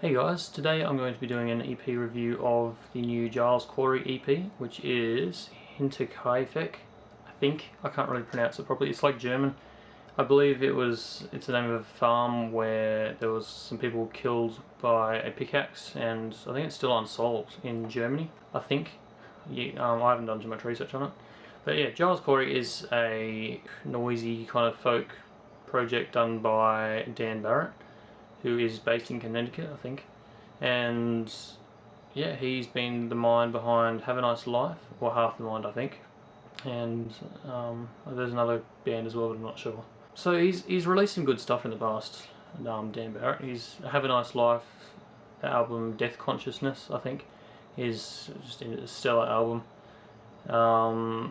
Hey guys, today I'm going to be doing an EP review of the new Giles EP, which is Hinterkaifeck, I think. I can't really pronounce it properly. It's like German. I believe it's the name of a farm where there was some people killed by a pickaxe, and I think it's still unsolved in Germany, I think. Yeah, I haven't done too much research on it. But yeah, Giles is a noisy kind of folk project done by Dan Barrett, who is based in Connecticut, I think. And yeah, he's been the mind behind Have a Nice Life, or half the mind, I think. And there's another band as well, but I'm not sure. So he's released some good stuff in the past, Dan Barrett. He's Have a Nice Life, the album Death Consciousness, I think, is just a stellar album.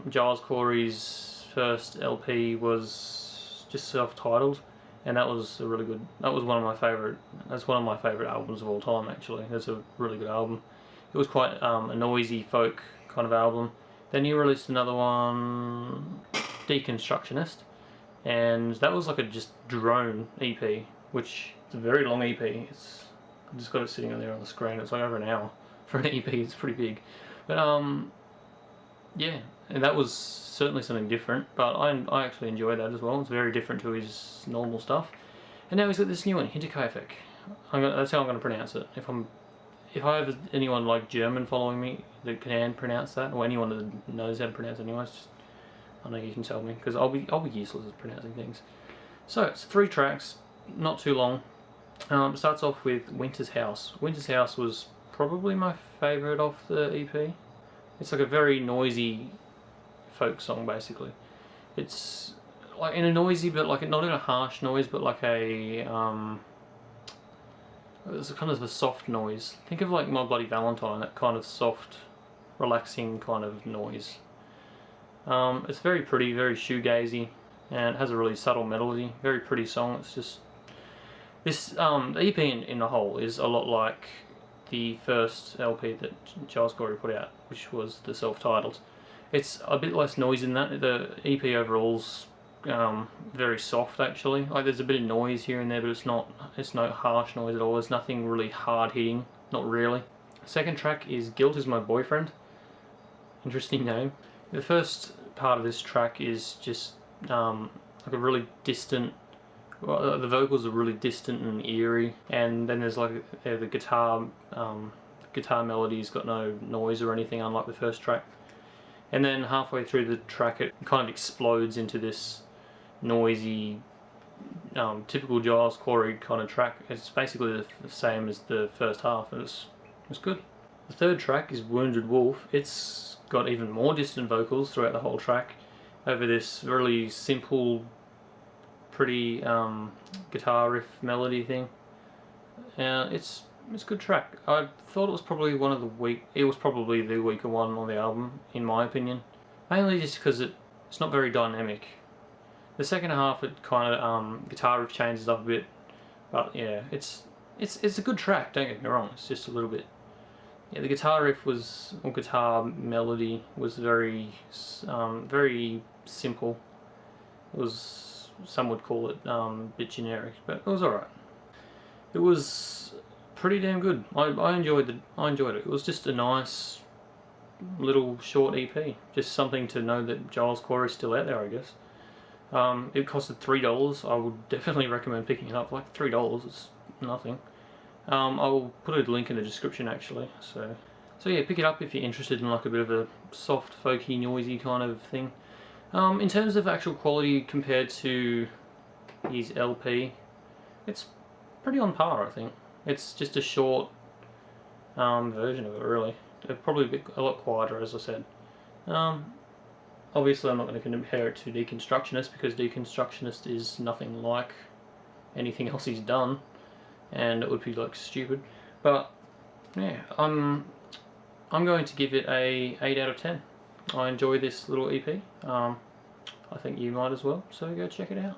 Giles Corey's first LP was just self-titled, and that was a really good. That was one of my favorite. That's one of my favorite albums of all time. Actually, that's a really good album. It was quite a noisy folk kind of album. Then he released another one, Deconstructionist, and that was like a just drone EP, which is a very long EP. I just got it sitting on there on the screen. It's like over an hour for an EP. It's pretty big, but yeah, and that was certainly something different, but I actually enjoy that as well. It's very different to his normal stuff. And now he's got this new one, Hinterkaifeck. That's how I'm going to pronounce it. If I have anyone like German following me that can pronounce that, or anyone that knows how to pronounce it anyways, I know you can tell me, because I'll be useless at pronouncing things. So it's 3 tracks, not too long. It starts off with Winter's House. Winter's House was probably my favourite of the EP. It's like a very noisy folk song, basically. It's like in a noisy, but like not in a harsh noise, but like a it's kind of a soft noise. Think of like My Bloody Valentine, that kind of soft, relaxing kind of noise. It's very pretty, very shoegazy, and it has a really subtle melody. Very pretty song. It's just this the EP in the whole is a lot like the first LP that Giles Corey put out, which was the self-titled. It's a bit less noise in that. The EP overall's very soft, actually. Like there's a bit of noise here and there, but it's no harsh noise at all. There's nothing really hard hitting, not really. Second track is Guilt Is My Boyfriend. Interesting name. The first part of this track is just like a really distant. Well, the vocals are really distant and eerie, and then there's like the guitar melody's got no noise or anything, unlike the first track. And then halfway through the track, it kind of explodes into this noisy, typical Giles Corey kind of track. It's basically the same as the first half, and it's good. The third track is Wounded Wolf. It's got even more distant vocals throughout the whole track, over this really simple, pretty guitar riff melody thing. It's a good track. I thought it was probably the weaker one on the album, in my opinion. Mainly just because it's not very dynamic. The second half, it kind of guitar riff changes up a bit, but yeah, it's a good track. Don't get me wrong. It's just a little bit. Yeah, the guitar riff guitar melody was very simple. It was. Some would call it a bit generic, but it was alright. It was pretty damn good. I enjoyed it. It was just a nice little short EP. Just something to know that Giles Corey is still out there, I guess. It costed $3. I would definitely recommend picking it up. Like $3, it's nothing. I will put a link in the description, actually. So yeah, pick it up if you're interested in like a bit of a soft, folky, noisy kind of thing. In terms of actual quality compared to his LP, it's pretty on par, I think. It's just a short version of it, really. Probably a lot quieter, as I said. Obviously, I'm not going to compare it to Deconstructionist, because Deconstructionist is nothing like anything else he's done, and it would be like stupid. But yeah, I'm going to give it a 8 out of 10. I enjoy this little EP. I think you might as well, so go check it out.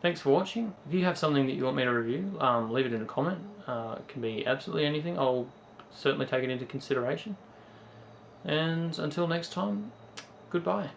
Thanks for watching. If you have something that you want me to review, leave it in a comment. It can be absolutely anything. I'll certainly take it into consideration. And until next time, goodbye.